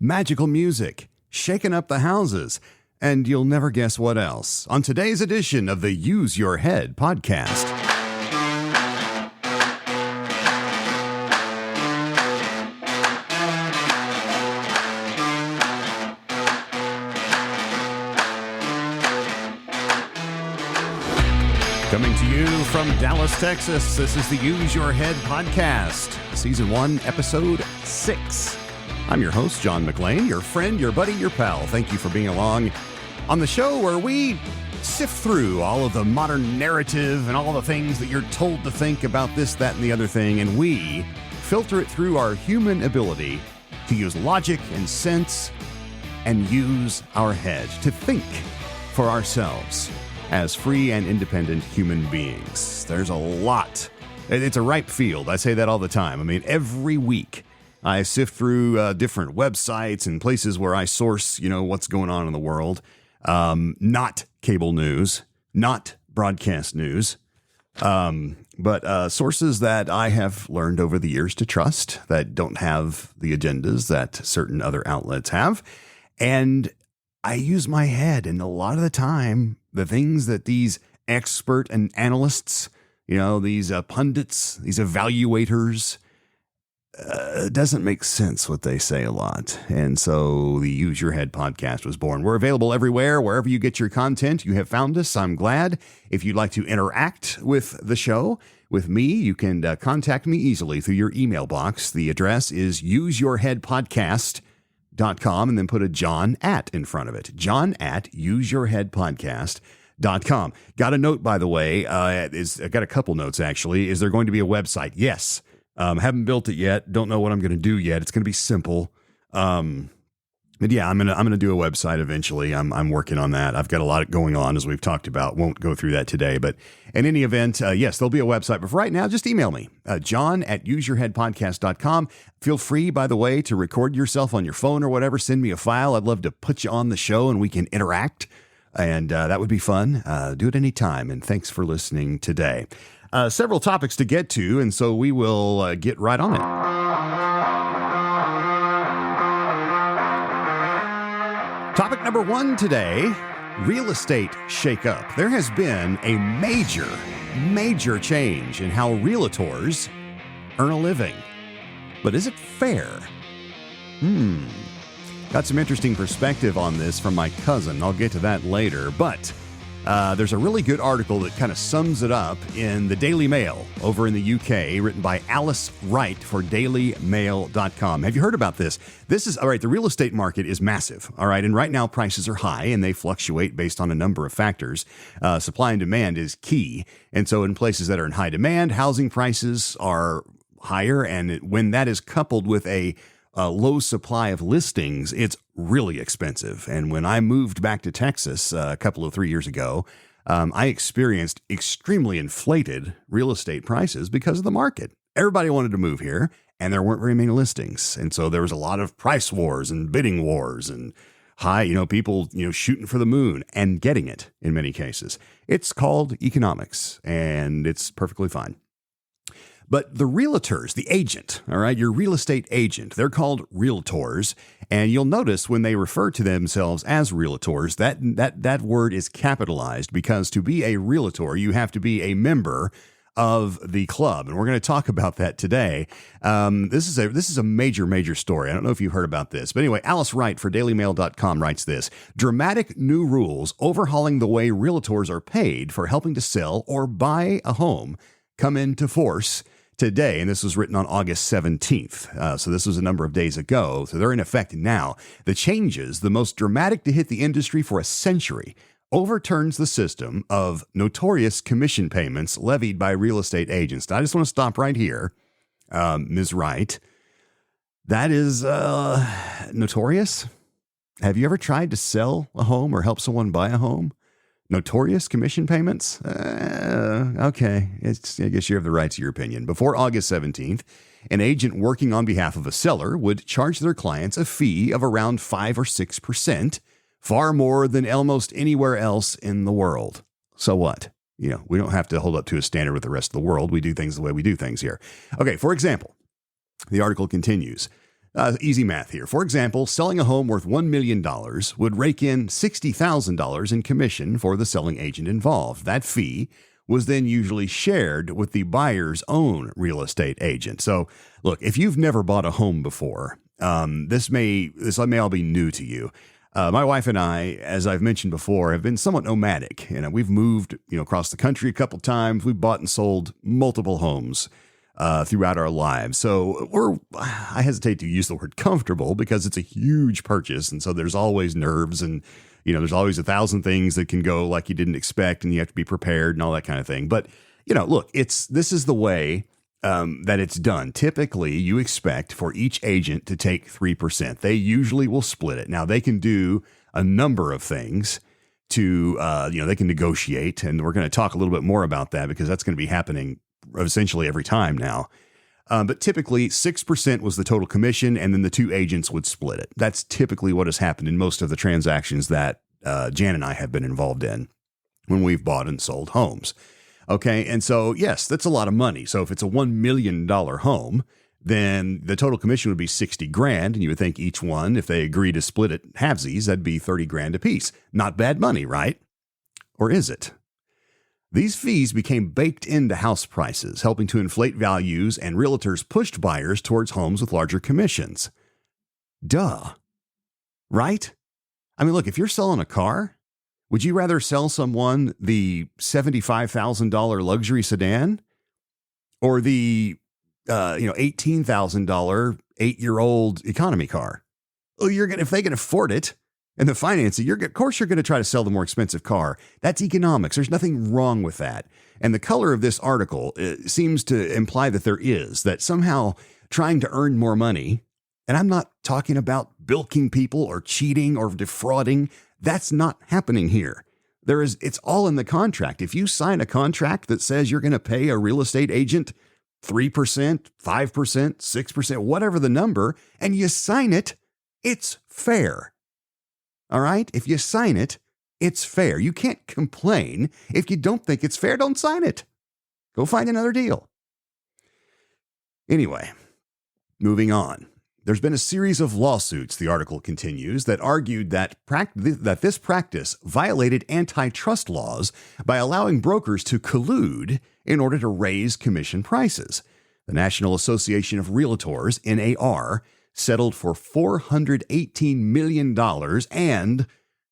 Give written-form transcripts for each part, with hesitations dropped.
magical music, shaking up the houses, and you'll never guess what else on today's edition of the Use Your Head podcast. Coming to you from Dallas, Texas, this is the Use Your Head podcast, Season 1, Episode 6. I'm your host, John McLean, your friend, your buddy, your pal. Thank you for being along on the show where we sift through all of the modern narrative and all the things that you're told to think about this, that, and the other thing, and we filter it through our human ability to use logic and sense and use our head to think for ourselves as free and independent human beings. There's a lot. It's a ripe field. I say that all the time. I mean, every week I sift through different websites and places where I source, what's going on in the world. Not cable news, not broadcast news, but sources that I have learned over the years to trust that don't have the agendas that certain other outlets have. And I use my head, and a lot of the time, the things that these expert and analysts, these pundits, these evaluators, doesn't make sense what they say a lot. And so the Use Your Head podcast was born. We're available everywhere, wherever you get your content. You have found us. I'm glad. If you'd like to interact with the show, with me, you can contact me easily through your email box. The address is useyourheadpodcast.com and then put a John at in front of it. John at useyourheadpodcast.com. Got a note, by the way, I got a couple notes actually. Is there going to be a website? Yes. Haven't built it yet. Don't know what I'm going to do yet. It's going to be simple. But yeah, I'm going to do a website eventually. I'm working on that. I've got a lot going on, as we've talked about. Won't go through that today, but in any event, yes, there'll be a website. But for right now, just email me, John at useyourheadpodcast.com. Feel free, by the way, to record yourself on your phone or whatever. Send me a file. I'd love to put you on the show and we can interact. And that would be fun. Do it anytime. And thanks for listening today. Several topics to get to, and so we will get right on it. Topic number 1 today, real estate shakeup. There has been a major change in how realtors earn a living. But is it fair? Got some interesting perspective on this from my cousin. I'll get to that later, but there's a really good article that kind of sums it up in the Daily Mail over in the UK, written by Alice Wright for dailymail.com. Have you heard about this? This is, all right, the real estate market is massive, all right, and right now prices are high and they fluctuate based on a number of factors. Supply and demand is key, and so in places that are in high demand, housing prices are higher, and when that is coupled with a low supply of listings, it's really expensive. And when I moved back to Texas a couple of 3 years ago, I experienced extremely inflated real estate prices because of the market. Everybody wanted to move here, and there weren't very many listings. And so there was a lot of price wars and bidding wars and people, shooting for the moon and getting it in many cases. It's called economics, and it's perfectly fine. But the realtors, the agent, all right, your real estate agent, they're called realtors. And you'll notice when they refer to themselves as realtors, that word is capitalized because to be a realtor, you have to be a member of the club. And we're going to talk about that today. This is a major story. I don't know if you've heard about this. But anyway, Alice Wright for dailymail.com writes this: dramatic new rules overhauling the way realtors are paid for helping to sell or buy a home come into force today. And this was written on August 17th. So this was a number of days ago. So they're in effect now. The changes, the most dramatic to hit the industry for a century, overturns the system of notorious commission payments levied by real estate agents. Now, I just want to stop right here. Ms. Wright, that is notorious. Have you ever tried to sell a home or help someone buy a home? Notorious commission payments? Okay. I guess you have the right to your opinion. Before August 17th, an agent working on behalf of a seller would charge their clients a fee of around 5 or 6%, far more than almost anywhere else in the world. So what? We don't have to hold up to a standard with the rest of the world. We do things the way we do things here. Okay, for example, the article continues. Easy math here. For example, selling a home worth $1 million would rake in $60,000 in commission for the selling agent involved. That fee was then usually shared with the buyer's own real estate agent. So, look, if you've never bought a home before, this may all be new to you. My wife and I, as I've mentioned before, have been somewhat nomadic. We've moved, across the country a couple times. We've bought and sold multiple homes throughout our lives. So I hesitate to use the word comfortable because it's a huge purchase. And so there's always nerves and, there's always 1,000 things that can go like you didn't expect and you have to be prepared and all that kind of thing. But, look, this is the way that it's done. Typically, you expect for each agent to take 3%. They usually will split it. Now, they can do a number of things to, they can negotiate. And we're going to talk a little bit more about that because that's going to be happening essentially every time now. But typically 6% was the total commission and then the two agents would split it. That's typically what has happened in most of the transactions that Jan and I have been involved in when we've bought and sold homes. Okay. And so, yes, that's a lot of money. So if it's a $1 million home, then the total commission would be $60,000. And you would think each one, if they agree to split it halvesies, that'd be $30,000 a piece. Not bad money, right? Or is it? These fees became baked into house prices, helping to inflate values, and realtors pushed buyers towards homes with larger commissions. Duh. Right? I mean, look, if you're selling a car, would you rather sell someone the $75,000 luxury sedan or the $18,000 8-year-old economy car? Well, if they can afford it, and the financing, of course you're going to try to sell the more expensive car. That's economics. There's nothing wrong with that. And the color of this article seems to imply that there is, that somehow trying to earn more money, and I'm not talking about bilking people or cheating or defrauding. That's not happening here. It's all in the contract. If you sign a contract that says you're going to pay a real estate agent 3%, 5%, 6%, whatever the number, and you sign it, it's fair. All right? If you sign it, it's fair. You can't complain. If you don't think it's fair, don't sign it. Go find another deal. Anyway, moving on. There's been a series of lawsuits, the article continues, that argued that this practice violated antitrust laws by allowing brokers to collude in order to raise commission prices. The National Association of Realtors, NAR, settled for $418 million and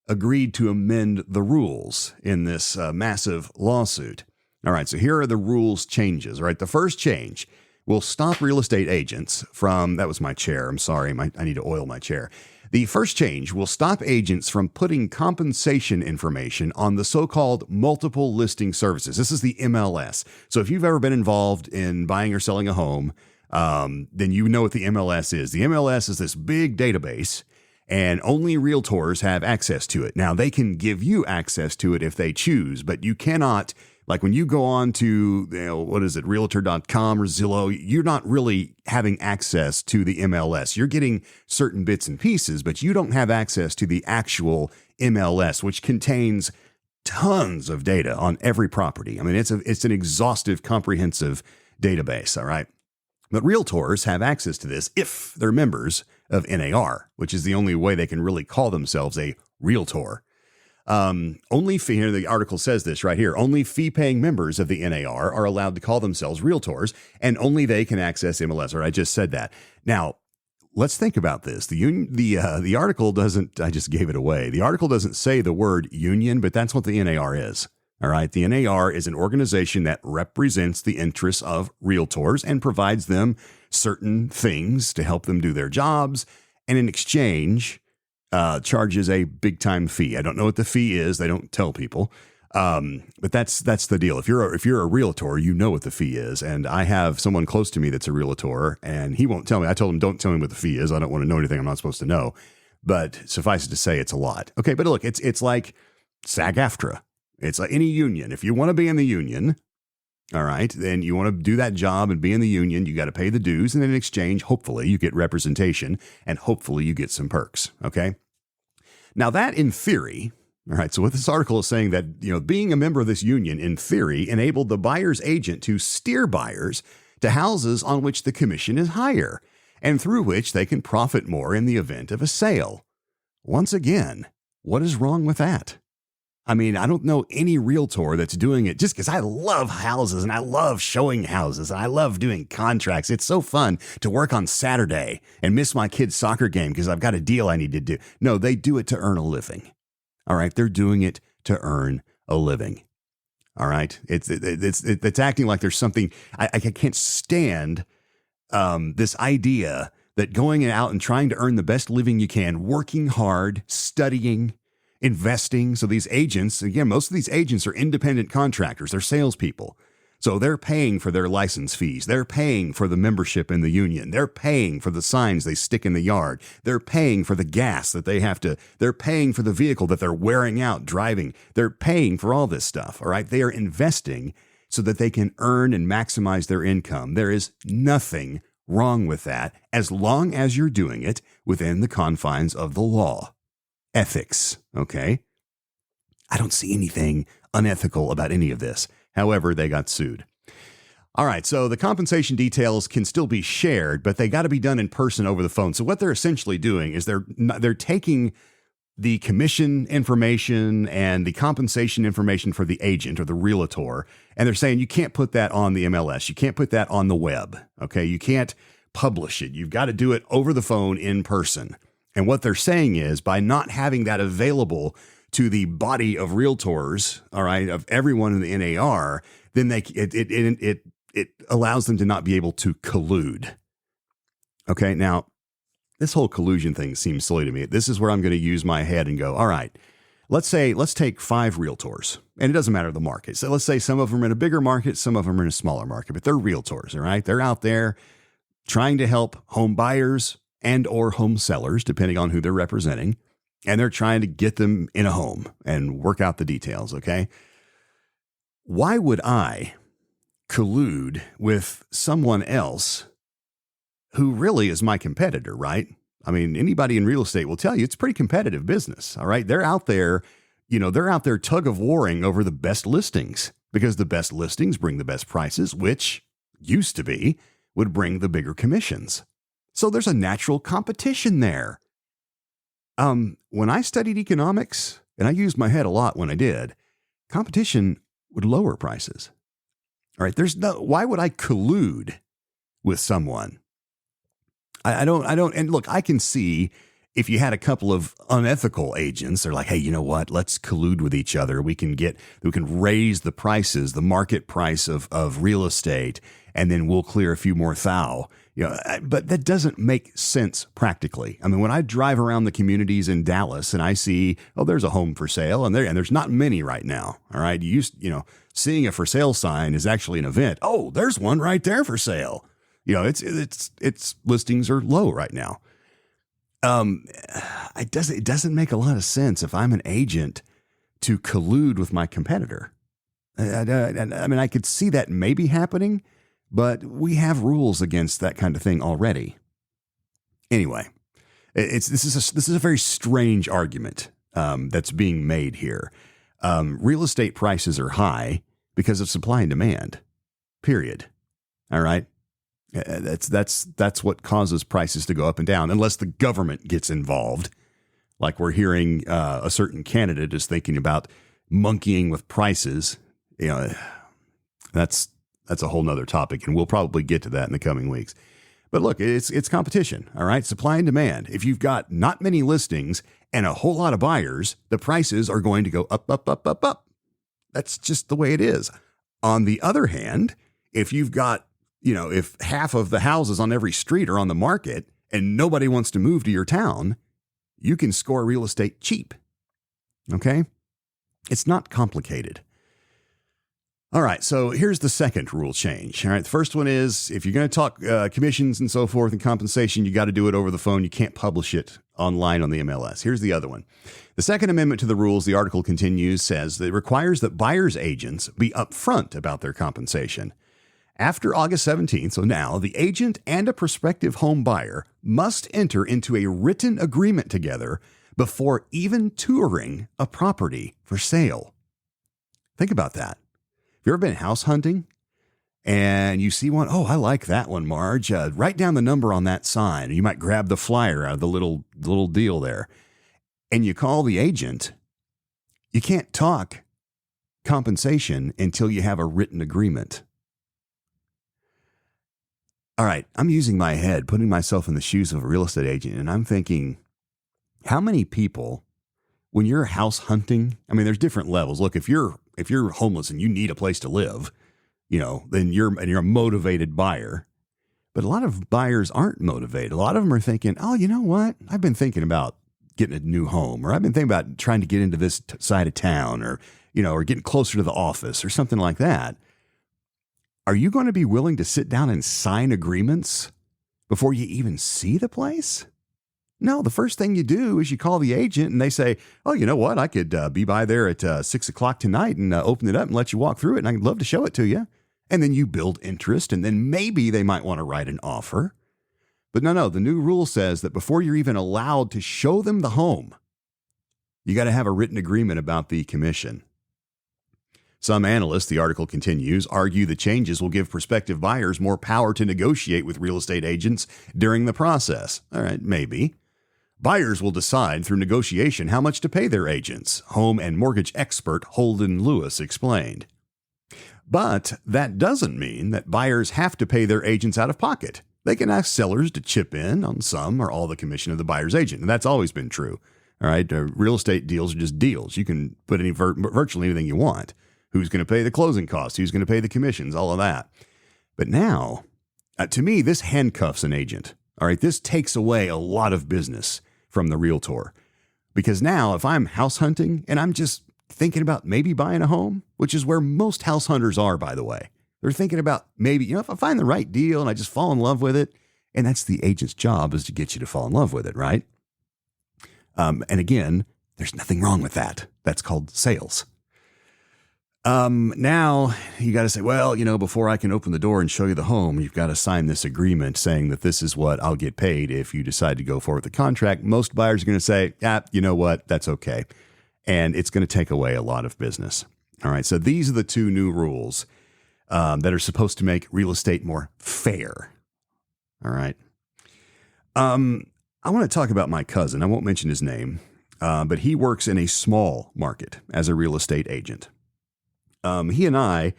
agreed to amend the rules in this massive lawsuit. All right, so here are the rules changes. All right, the first change will stop real estate agents from, that was my chair, I'm sorry, I need to oil my chair. The first change will stop agents from putting compensation information on the so-called multiple listing services. This is the MLS. So if you've ever been involved in buying or selling a home, then you know what the MLS is. The MLS is this big database, and only realtors have access to it. Now, they can give you access to it if they choose, but you cannot, like when you go on to, Realtor.com or Zillow, you're not really having access to the MLS. You're getting certain bits and pieces, but you don't have access to the actual MLS, which contains tons of data on every property. I mean, it's an exhaustive, comprehensive database, all right? But realtors have access to this if they're members of NAR, which is the only way they can really call themselves a realtor. Only fee, here the article says this right here, only fee-paying members of the NAR are allowed to call themselves realtors, and only they can access MLS. Or I just said that. Now, let's think about this. The article doesn't, I just gave it away. The article doesn't say the word union, but that's what the NAR is. All right. The NAR is an organization that represents the interests of realtors and provides them certain things to help them do their jobs. And in exchange, charges a big time fee. I don't know what the fee is. They don't tell people. But that's the deal. If you're a realtor, you know what the fee is. And I have someone close to me that's a realtor, and he won't tell me. I told him, don't tell me what the fee is. I don't want to know anything I'm not supposed to know. But suffice it to say, it's a lot. Okay. But look, it's like SAG-AFTRA. It's like any union. If you want to be in the union, all right, then you want to do that job and be in the union, you got to pay the dues. And in exchange, hopefully you get representation and hopefully you get some perks. Okay. Now that in theory, all right, so what this article is saying that, being a member of this union in theory enabled the buyer's agent to steer buyers to houses on which the commission is higher. and through which they can profit more in the event of a sale. Once again, what is wrong with that? I mean, I don't know any realtor that's doing it just because I love houses and I love showing houses and I love doing contracts. It's so fun to work on Saturday and miss my kid's soccer game because I've got a deal I need to do. No, they do it to earn a living. All right. They're doing it to earn a living. All right. It's acting like there's something I can't stand this idea that going out and trying to earn the best living you can, working hard, studying, investing. So these agents, again, most of these agents are independent contractors. They're salespeople. So they're paying for their license fees. They're paying for the membership in the union. They're paying for the signs they stick in the yard. They're paying for the gas that they're paying for the vehicle that they're wearing out driving. They're paying for all this stuff. All right. They are investing so that they can earn and maximize their income. There is nothing wrong with that as long as you're doing it within the confines of the law. Ethics, okay? I don't see anything unethical about any of this. However, they got sued. All right, so the compensation details can still be shared, but they got to be done in person over the phone. So what they're essentially doing is they're taking the commission information and the compensation information for the agent or the realtor, and they're saying you can't put that on the MLS. You can't put that on the web, okay? You can't publish it. You've got to do it over the phone in person. And what they're saying is by not having that available to the body of realtors, all right, of everyone in the NAR, then it allows them to not be able to collude. Okay, now this whole collusion thing seems silly to me. This is where I'm going to use my head and go, all right, let's take 5 realtors, and it doesn't matter the market. So let's say some of them are in a bigger market, some of them are in a smaller market, but they're realtors, all right? They're out there trying to help home buyers and or home sellers, depending on who they're representing. And they're trying to get them in a home and work out the details, okay? Why would I collude with someone else who really is my competitor, right? I mean, anybody in real estate will tell you it's pretty competitive business, all right? They're out there, tug of warring over the best listings because the best listings bring the best prices, which used to be would bring the bigger commissions. So there's a natural competition there. When I studied economics, and I used my head a lot when I did, competition would lower prices. All right, why would I collude with someone? I don't, and look, I can see if you had a couple of unethical agents, they're like, hey, you know what? Let's collude with each other. We can raise the prices, the market price of real estate, and then we'll clear a few more thou. But that doesn't make sense practically. I mean, when I drive around the communities in Dallas and I see, there's a home for sale, and there's not many right now. All right, seeing a for sale sign is actually an event. Oh, there's one right there for sale. Its listings are low right now. It doesn't make a lot of sense if I'm an agent to collude with my competitor. I mean, I could see that maybe happening, but we have rules against that kind of thing already. Anyway, this is a very strange argument that's being made here. Real estate prices are high because of supply and demand. Period. All right. That's what causes prices to go up and down, unless the government gets involved. Like we're hearing a certain candidate is thinking about monkeying with prices. That's a whole nother topic, and we'll probably get to that in the coming weeks. But look, it's competition, all right? Supply and demand. If you've got not many listings and a whole lot of buyers, the prices are going to go up, up, up, up, up. That's just the way it is. On the other hand, if you've got, if half of the houses on every street are on the market and nobody wants to move to your town, you can score real estate cheap, okay? It's not complicated. All right, so here's the second rule change. All right, the first one is if you're going to talk commissions and so forth and compensation, you got to do it over the phone. You can't publish it online on the MLS. Here's the other one. The Second Amendment to the rules, the article continues, says that it requires that buyer's agents be upfront about their compensation. After August 17th, so now, the agent and a prospective home buyer must enter into a written agreement together before even touring a property for sale. Think about that. Have you ever been house hunting? and you see one, oh, I like that one, Marge. Write down the number on that sign. You might grab the flyer out of the little deal there, and you call the agent. You can't talk compensation until you have a written agreement. All right, I'm using my head, putting myself in the shoes of a real estate agent, and I'm thinking, how many people, when you're house hunting, I mean, there's different levels. Look, if you're homeless and you need a place to live, then you're a motivated buyer. But a lot of buyers aren't motivated. A lot of them are thinking, oh, you know what? I've been thinking about getting a new home, or I've been thinking about trying to get into this side of town, or getting closer to the office or something like that. Are you going to be willing to sit down and sign agreements before you even see the place? No, the first thing you do is you call the agent and they say, oh, you know what? I could be by there at 6 o'clock tonight and open it up and let you walk through it. And I'd love to show it to you. And then you build interest, and then maybe they might want to write an offer. But no, the new rule says that before you're even allowed to show them the home, you got to have a written agreement about the commission. Some analysts, the article continues, argue the changes will give prospective buyers more power to negotiate with real estate agents during the process. All right, maybe. Buyers will decide through negotiation how much to pay their agents, home and mortgage expert Holden Lewis explained. But that doesn't mean that buyers have to pay their agents out of pocket. They can ask sellers to chip in on some or all the commission of the buyer's agent, and that's always been true. All right, real estate deals are just deals. You can put virtually anything you want. Who's going to pay the closing costs? Who's going to pay the commissions? All of that. But now, to me, this handcuffs an agent. All right, this takes away a lot of business from the realtor. Because now, if I'm house hunting and I'm just thinking about maybe buying a home, which is where most house hunters are, by the way, they're thinking about maybe, if I find the right deal and I just fall in love with it, and that's the agent's job, is to get you to fall in love with it, right? And again, there's nothing wrong with that. That's called sales. Now you got to say, well, before I can open the door and show you the home, you've got to sign this agreement saying that this is what I'll get paid if you decide to go forward with the contract. Most buyers are going to say, you know what? That's okay. And it's going to take away a lot of business. All right. So these are the two new rules, that are supposed to make real estate more fair. All right. I want to talk about my cousin. I won't mention his name, but he works in a small market as a real estate agent. He and I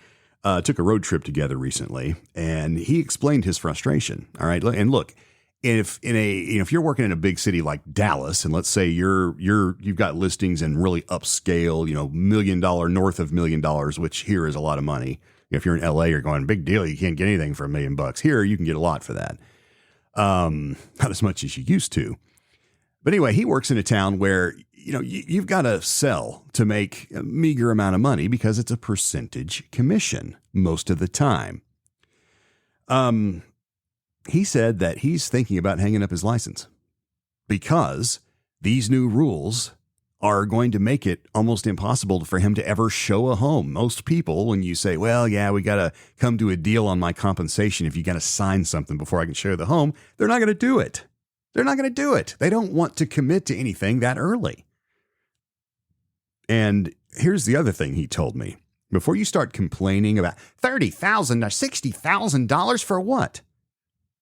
took a road trip together recently, and he explained his frustration. All right, and look, if you're working in a big city like Dallas, and let's say you've got listings in really upscale, $1 million, north of $1 million, which here is a lot of money. If you're in LA, you're going, big deal. You can't get anything for $1 million. Here, you can get a lot for that. Not as much as you used to. But anyway, he works in a town where you've got to sell to make a meager amount of money because it's a percentage commission most of the time. He said that he's thinking about hanging up his license because these new rules are going to make it almost impossible for him to ever show a home. Most people, when you say, well, yeah, we got to come to a deal on my compensation if you got to sign something before I can show the home, they're not going to do it. They're not going to do it. They don't want to commit to anything that early. And here's the other thing he told me. Before you start complaining about $30,000 or $60,000 for what?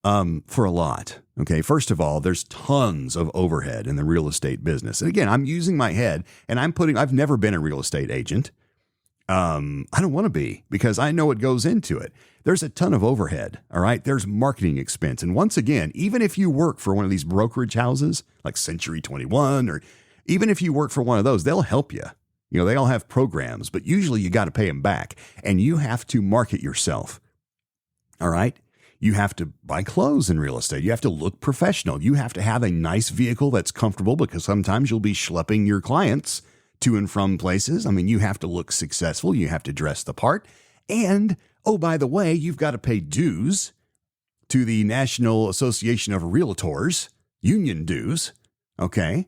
For a lot. Okay. First of all, there's tons of overhead in the real estate business. And again, I'm using my head and I've never been a real estate agent. I don't want to be because I know what goes into it. There's a ton of overhead. All right. There's marketing expense. And once again, even if you work for one of these brokerage houses like Century 21, or even if you work for one of those, they'll help you. They all have programs, but usually you got to pay them back and you have to market yourself. All right. You have to buy clothes in real estate. You have to look professional. You have to have a nice vehicle that's comfortable because sometimes you'll be schlepping your clients to and from places. I mean, you have to look successful. You have to dress the part. And, oh, by the way, you've got to pay dues to the National Association of Realtors, union dues. Okay.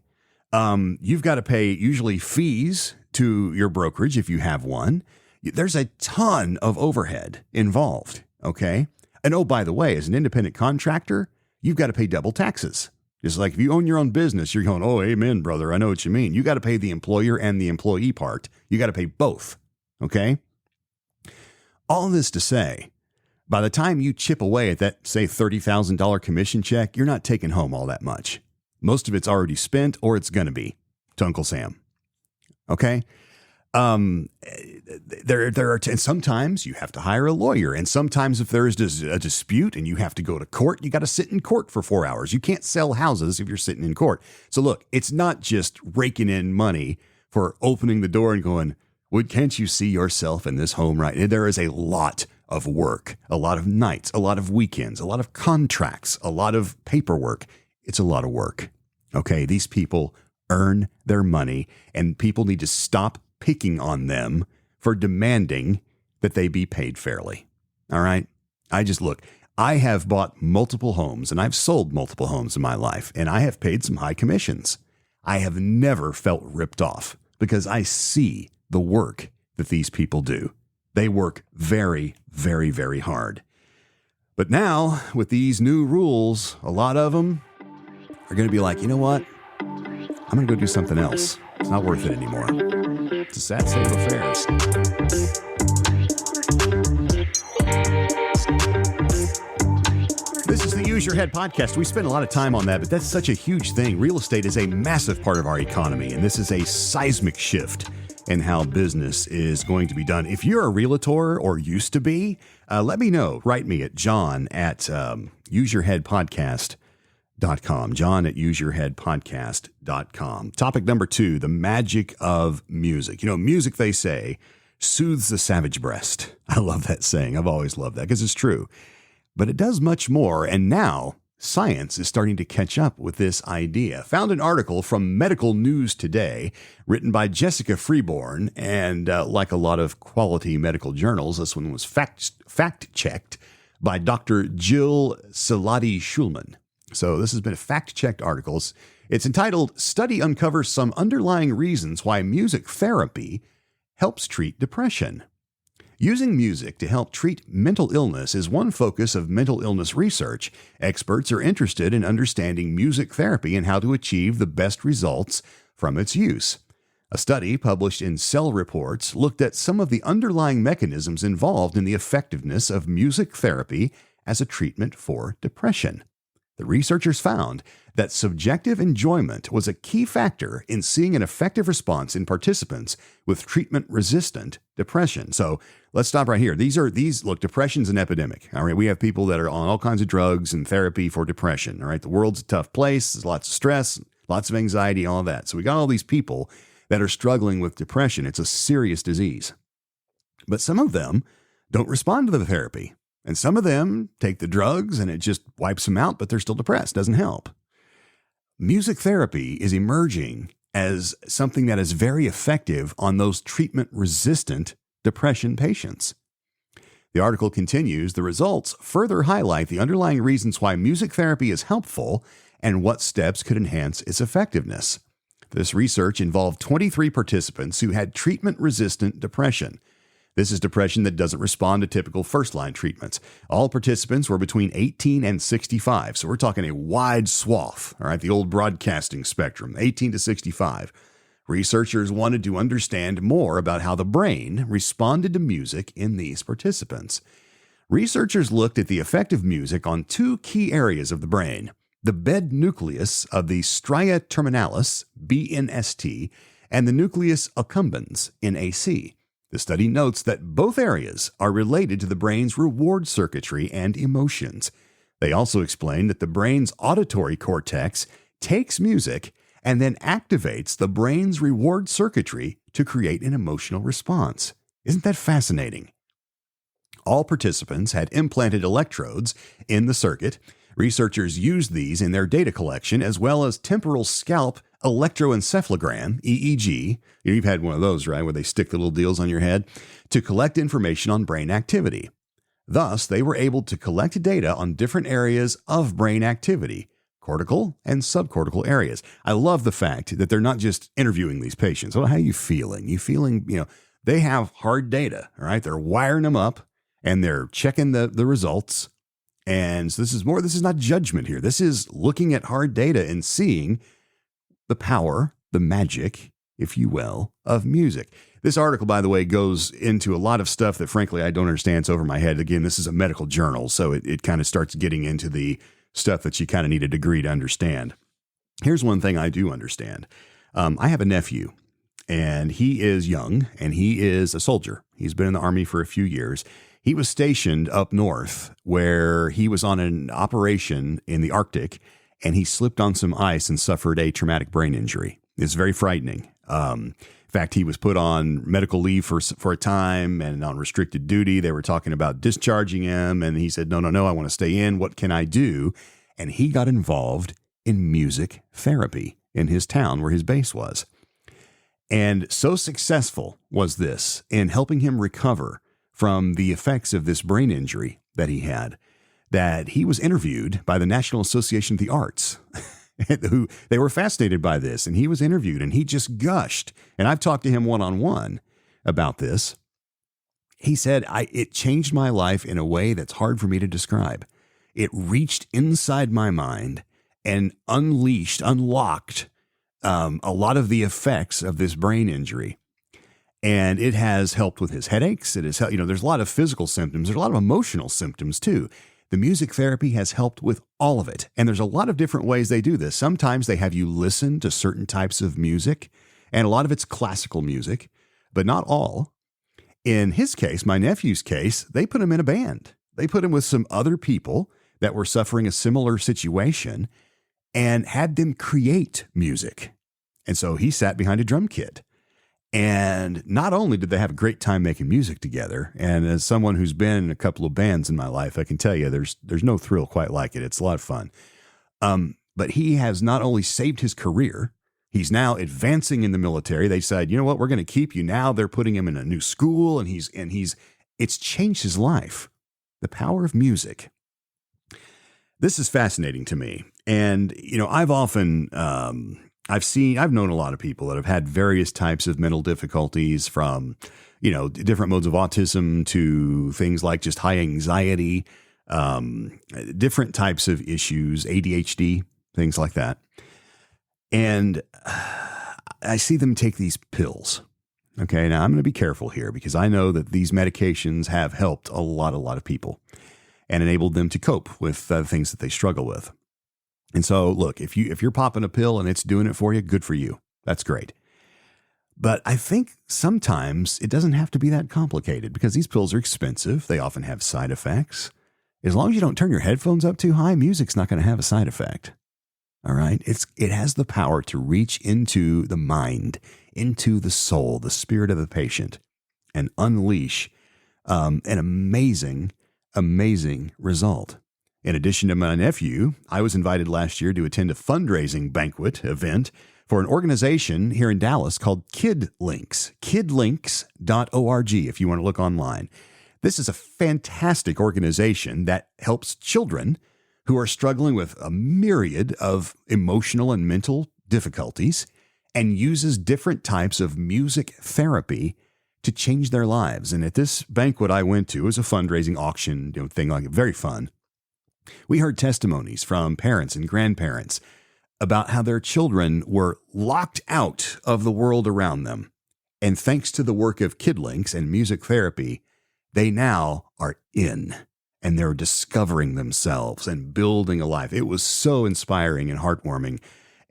You've got to pay usually fees to your brokerage if you have one. There's a ton of overhead involved. Okay. And oh, by the way, as an independent contractor, you've got to pay double taxes. Just like if you own your own business, you're going, oh, amen, brother. I know what you mean. You got to pay the employer and the employee part. You got to pay both. Okay. All this to say By the time you chip away at that, say, $30,000 commission check, you're not taking home all that much. Most of it's already spent, or it's going to be to Uncle Sam. Okay? And sometimes you have to hire a lawyer. And sometimes if there is a dispute and you have to go to court, you got to sit in court for 4 hours. You can't sell houses if you're sitting in court. So look, it's not just raking in money for opening the door and going, well, can't you see yourself in this home right now? There is a lot of work, a lot of nights, a lot of weekends, a lot of contracts, a lot of paperwork. It's a lot of work. Okay, these people earn their money, and people need to stop picking on them for demanding that they be paid fairly. All right? I have bought multiple homes, and I've sold multiple homes in my life, and I have paid some high commissions. I have never felt ripped off because I see the work that these people do. They work very, very, very hard. But now, with these new rules, a lot of them are going to be like, you know what? I'm going to go do something else. It's not worth it anymore. It's a sad state of affairs. This is the Use Your Head podcast. We spend a lot of time on that, but that's such a huge thing. Real estate is a massive part of our economy, and this is a seismic shift in how business is going to be done. If you're a realtor or used to be, let me know. Write me at John at useyourheadpodcast.com. John at useyourheadpodcast.com. Topic number 2, the magic of music. You know, music, they say, soothes the savage breast. I love that saying. I've always loved that because it's true. But it does much more, and now science is starting to catch up with this idea. Found an article from Medical News Today written by Jessica Freeborn, and like a lot of quality medical journals, this one was fact-checked by Dr. Jill Salati-Schulman. So this has been a fact-checked article. It's entitled, Study Uncovers Some Underlying Reasons Why Music Therapy Helps Treat Depression. Using music to help treat mental illness is one focus of mental illness research. Experts are interested in understanding music therapy and how to achieve the best results from its use. A study published in Cell Reports looked at some of the underlying mechanisms involved in the effectiveness of music therapy as a treatment for depression. The researchers found that subjective enjoyment was a key factor in seeing an effective response in participants with treatment-resistant depression. So let's stop right here. Look, depression's an epidemic. All right, we have people that are on all kinds of drugs and therapy for depression. All right, the world's a tough place. There's lots of stress, lots of anxiety, all of that. So we got all these people that are struggling with depression. It's a serious disease. But some of them don't respond to the therapy. And some of them take the drugs and it just wipes them out, but they're still depressed. Doesn't help. Music therapy is emerging as something that is very effective on those treatment-resistant depression patients. The article continues, the results further highlight the underlying reasons why music therapy is helpful and what steps could enhance its effectiveness. This research involved 23 participants who had treatment-resistant depression. This is depression that doesn't respond to typical first-line treatments. All participants were between 18 and 65, so we're talking a wide swath, all right, the old broadcasting spectrum, 18 to 65. Researchers wanted to understand more about how the brain responded to music in these participants. Researchers looked at the effect of music on 2 key areas of the brain, the bed nucleus of the stria terminalis, BNST, and the nucleus accumbens, NAC. The study notes that both areas are related to the brain's reward circuitry and emotions. They also explain that the brain's auditory cortex takes music and then activates the brain's reward circuitry to create an emotional response. Isn't that fascinating? All participants had implanted electrodes in the circuit. Researchers used these in their data collection as well as temporal scalp electroencephalogram, EEG. You've had one of those, right, where they stick the little deals on your head to collect information on brain activity. Thus, they were able to collect data on different areas of brain activity, cortical and subcortical areas. I love the fact that they're not just interviewing these patients. Well, how are you feeling? They have hard data, all right? They're wiring them up and they're checking the results. And so this is not judgment here. This is looking at hard data and seeing the power, the magic if you will, of music. This article, by the way, goes into a lot of stuff that, frankly, I don't understand. It's over my head. Again, this is a medical journal, so it kind of starts getting into the stuff that you kind of need a degree to understand. Here's one thing I do understand. I have a nephew, and he is young, and he is a soldier. He's been in the Army for a few years. He was stationed up north where he was on an operation in the Arctic, and he slipped on some ice and suffered a traumatic brain injury. It's very frightening. In fact, he was put on medical leave for a time and on restricted duty. They were talking about discharging him, and he said, no, I want to stay in. What can I do? And he got involved in music therapy in his town where his base was. And so successful was this in helping him recover from the effects of this brain injury that he had, that he was interviewed by the National Association of the Arts, who they were fascinated by this. And he was interviewed and he just gushed. And I've talked to him one-on-one about this. He said, it changed my life in a way that's hard for me to describe. It reached inside my mind and unlocked a lot of the effects of this brain injury. And it has helped with his headaches. It has helped, there's a lot of physical symptoms. There's a lot of emotional symptoms too. The music therapy has helped with all of it. And there's a lot of different ways they do this. Sometimes they have you listen to certain types of music, and a lot of it's classical music, but not all. In his case, my nephew's case, they put him in a band. They put him with some other people that were suffering a similar situation and had them create music. And so he sat behind a drum kit. And not only did they have a great time making music together, and as someone who's been in a couple of bands in my life, I can tell you there's no thrill quite like it. It's a lot of fun. But he has not only saved his career, he's now advancing in the military. They said, you know what, we're going to keep you now. They're putting him in a new school, and it's changed his life. The power of music. This is fascinating to me. And, I've often, I've known a lot of people that have had various types of mental difficulties, from, different modes of autism to things like just high anxiety, different types of issues, ADHD, things like that. And I see them take these pills. Okay. Now I'm going to be careful here because I know that these medications have helped a lot of people and enabled them to cope with things that they struggle with. And so, look, if you're popping a pill and it's doing it for you, good for you. That's great. But I think sometimes it doesn't have to be that complicated because these pills are expensive. They often have side effects. As long as you don't turn your headphones up too high, music's not going to have a side effect. All right? It has the power to reach into the mind, into the soul, the spirit of the patient, and unleash an amazing result. In addition to my nephew, I was invited last year to attend a fundraising banquet event for an organization here in Dallas called KidLinks, kidlinks.org, if you want to look online. This is a fantastic organization that helps children who are struggling with a myriad of emotional and mental difficulties and uses different types of music therapy to change their lives. And at this banquet I went to, it was a fundraising auction thing, like very fun. We heard testimonies from parents and grandparents about how their children were locked out of the world around them. And thanks to the work of KidLinks and music therapy, they now are in, and they're discovering themselves and building a life. It was so inspiring and heartwarming,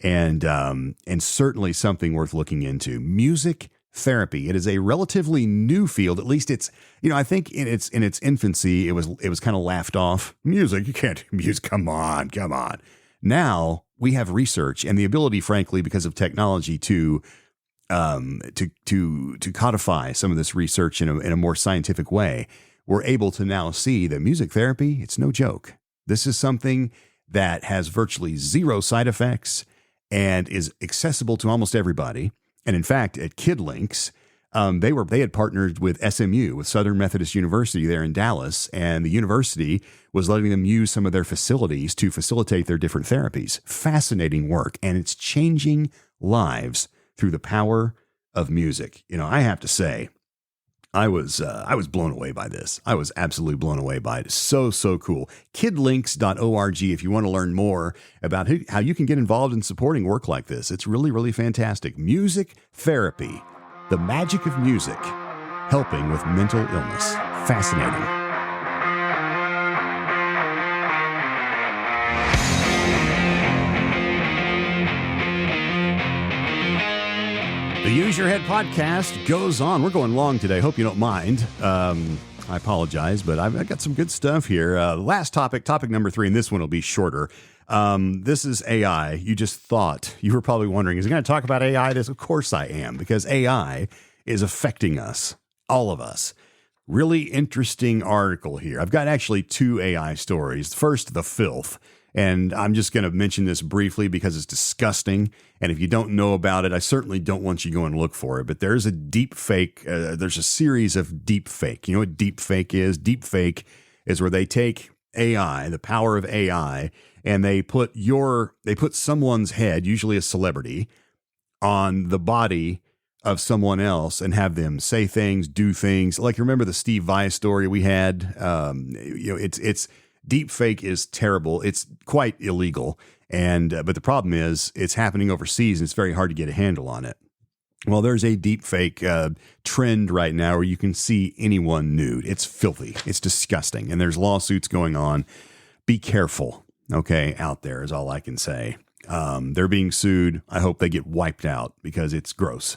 and certainly something worth looking into. Music therapy. It is a relatively new field. At least it's, I think in its infancy, it was kind of laughed off. Music, you can't do music. Come on. Now we have research and the ability, frankly, because of technology to codify some of this research in a more scientific way. We're able to now see that music therapy, it's no joke. This is something that has virtually zero side effects and is accessible to almost everybody. And in fact, at KidLinks, they had partnered with SMU, with Southern Methodist University there in Dallas, and the university was letting them use some of their facilities to facilitate their different therapies. Fascinating work, and it's changing lives through the power of music. I have to say, I was blown away by this. I was absolutely blown away by it. So cool. Kidlinks.org if you want to learn more about how you can get involved in supporting work like this. It's really fantastic. Music therapy, the magic of music, helping with mental illness. Fascinating. The Use Your Head podcast goes on. We're going long today. Hope you don't mind. I apologize, but I've got some good stuff here. Last topic number 3, and this one will be shorter. This is AI. You just thought, you were probably wondering, is he going to talk about AI? Of course I am, because AI is affecting us, all of us. Really interesting article here. I've got actually 2 AI stories. First, the filth. And I'm just going to mention this briefly because it's disgusting. And if you don't know about it, I certainly don't want you to go and look for it. But there's a deep fake. There's a series of deep fake. You know what deep fake is? Deep fake is where they take AI, the power of AI, and they put someone's head, usually a celebrity, on the body of someone else and have them say things, do things. Like, remember the Steve Vai story we had? It's deep fake is terrible. It's quite illegal. But the problem is it's happening overseas and it's very hard to get a handle on it. Well, there's a deep fake trend right now where you can see anyone nude. It's filthy. It's disgusting. And there's lawsuits going on. Be careful. Okay. Out there is all I can say. They're being sued. I hope they get wiped out because it's gross.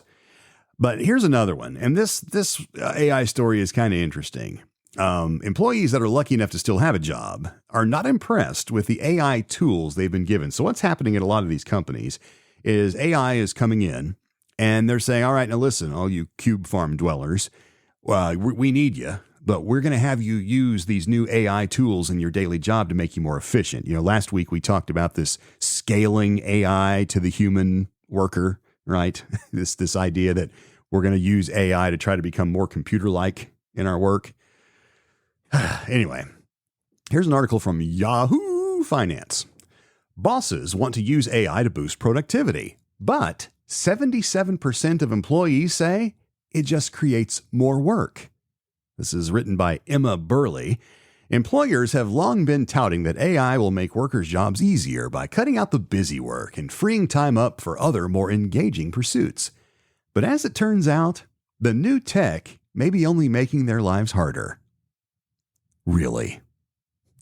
But here's another one. And this AI story is kind of interesting. Employees that are lucky enough to still have a job are not impressed with the AI tools they've been given. So what's happening at a lot of these companies is AI is coming in and they're saying, all right, now listen, all you cube farm dwellers, we need you, but we're going to have you use these new AI tools in your daily job to make you more efficient. You know, last week we talked about this scaling AI to the human worker, right? This idea that we're going to use AI to try to become more computer-like in our work. Anyway, here's an article from Yahoo Finance. Bosses want to use AI to boost productivity, but 77% of employees say it just creates more work. This is written by Emma Burley. Employers have long been touting that AI will make workers' jobs easier by cutting out the busy work and freeing time up for other, more engaging pursuits. But as it turns out, the new tech may be only making their lives harder. Really?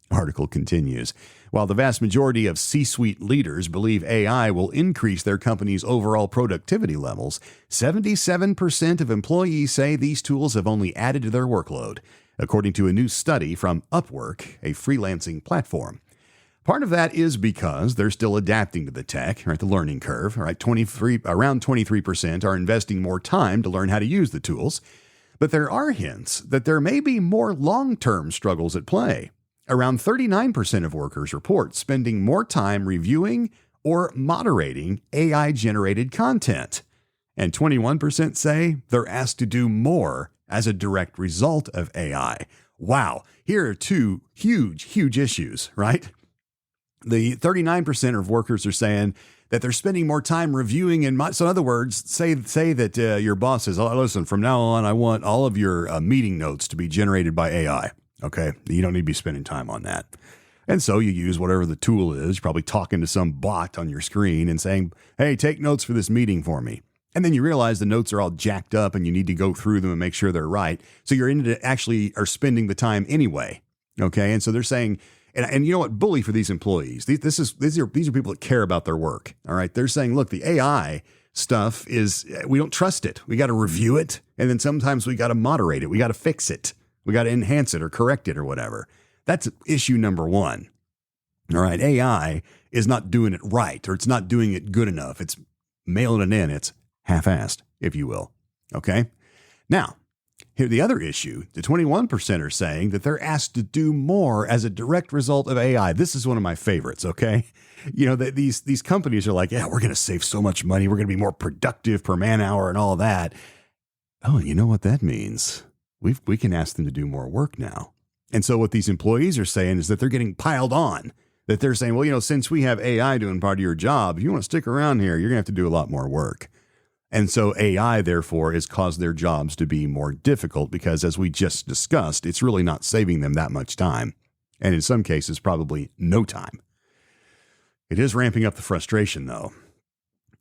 Article continues. While the vast majority of C-suite leaders believe AI will increase their company's overall productivity levels, 77% of employees say these tools have only added to their workload, according to a new study from Upwork, a freelancing platform. Part of that is because they're still adapting to the tech, right? The learning curve, right? Around 23% are investing more time to learn how to use the tools. But there are hints that there may be more long-term struggles at play. Around 39% of workers report spending more time reviewing or moderating AI-generated content. And 21% say they're asked to do more as a direct result of AI. Wow, here are 2 huge issues, right? The 39% of workers are saying that they're spending more time reviewing so in other words, say that your boss says, oh, listen, from now on, I want all of your meeting notes to be generated by AI. Okay. You don't need to be spending time on that. And so you use whatever the tool is, you're probably talking to some bot on your screen and saying, hey, take notes for this meeting for me. And then you realize the notes are all jacked up and you need to go through them and make sure they're right. So you're actually are spending the time anyway. Okay. And so they're saying, and you know what, bully for these employees. These are people that care about their work. All right. They're saying, look, the AI stuff we don't trust it. We got to review it. And then sometimes we got to moderate it. We got to fix it. We got to enhance it or correct it or whatever. That's issue number 1. All right. AI is not doing it right, or it's not doing it good enough. It's mailing it in. It's half-assed, if you will. Okay. Now, here, the other issue, the 21% are saying that they're asked to do more as a direct result of AI. This is one of my favorites, okay? You know, these companies are like, yeah, we're going to save so much money. We're going to be more productive per man hour and all that. Oh, you know what that means? We can ask them to do more work now. And so what these employees are saying is that they're getting piled on, that they're saying, well, you know, since we have AI doing part of your job, if you want to stick around here, you're going to have to do a lot more work. And so AI, therefore, has caused their jobs to be more difficult because, as we just discussed, it's really not saving them that much time. And in some cases, probably no time. It is ramping up the frustration, though.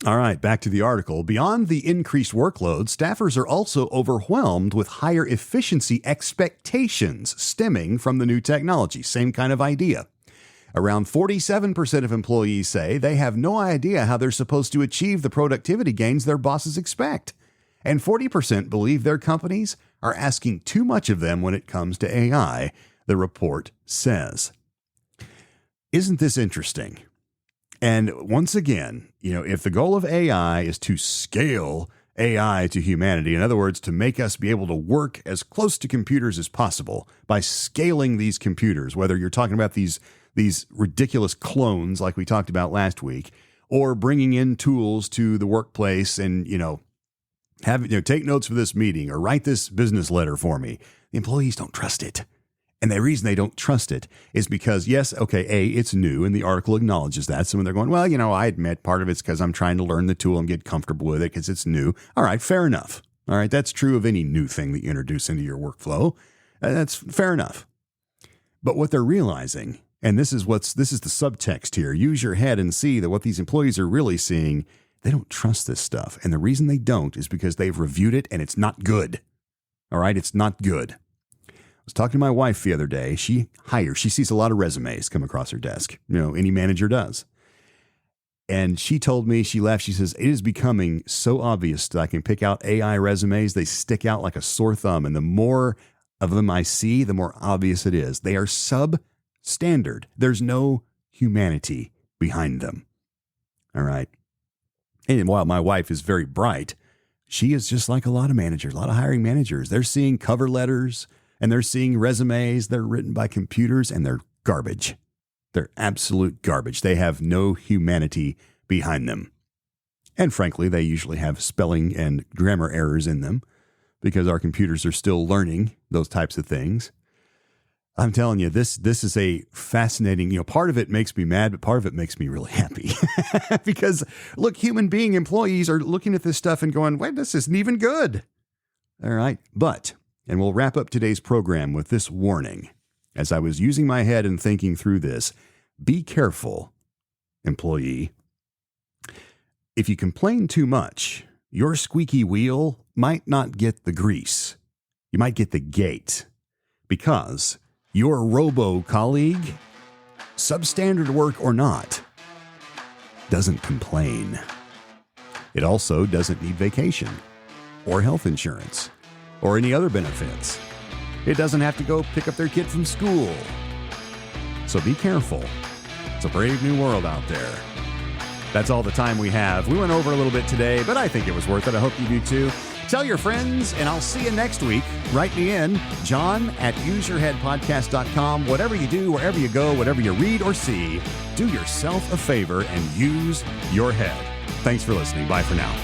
All right, back to the article. Beyond the increased workload, staffers are also overwhelmed with higher efficiency expectations stemming from the new technology. Same kind of idea. Around 47% of employees say they have no idea how they're supposed to achieve the productivity gains their bosses expect. And 40% believe their companies are asking too much of them when it comes to AI, the report says. Isn't this interesting? And once again, if the goal of AI is to scale AI to humanity, in other words, to make us be able to work as close to computers as possible by scaling these computers, whether you're talking about these ridiculous clones like we talked about last week, or bringing in tools to the workplace and, take notes for this meeting or write this business letter for me. The employees don't trust it. And the reason they don't trust it is because, yes, okay, it's new, and the article acknowledges that. So when they're going, well, I admit part of it's because I'm trying to learn the tool and get comfortable with it because it's new. All right, fair enough. All right, that's true of any new thing that you introduce into your workflow. That's fair enough. But what they're realizing, and this is the subtext here, use your head and see that what these employees are really seeing, they don't trust this stuff. And the reason they don't is because they've reviewed it and it's not good. All right, it's not good. I was talking to my wife the other day. She sees a lot of resumes come across her desk. Any manager does. And she told me, she laughed, she says, it is becoming so obvious that I can pick out AI resumes. They stick out like a sore thumb. And the more of them I see, the more obvious it is. They are substandard. There's no humanity behind them. All right. And while my wife is very bright, she is just like a lot of managers, a lot of hiring managers. They're seeing cover letters and they're seeing resumes. They're written by computers and they're garbage. They're absolute garbage. They have no humanity behind them. And frankly, they usually have spelling and grammar errors in them because our computers are still learning those types of things. I'm telling you, this is a fascinating, part of it makes me mad, but part of it makes me really happy. Because, look, human being employees are looking at this stuff and going, wait, this isn't even good. All right. And we'll wrap up today's program with this warning. As I was using my head and thinking through this, be careful, employee. If you complain too much, your squeaky wheel might not get the grease. You might get the gate. Because your robo-colleague, substandard work or not, doesn't complain. It also doesn't need vacation or health insurance or any other benefits. It doesn't have to go pick up their kid from school. So be careful. It's a brave new world out there. That's all the time we have. We went over a little bit today, but I think it was worth it. I hope you do too. Tell your friends, and I'll see you next week. Write me in, john@useyourheadpodcast.com. Whatever you do, wherever you go, whatever you read or see, do yourself a favor and use your head. Thanks for listening. Bye for now.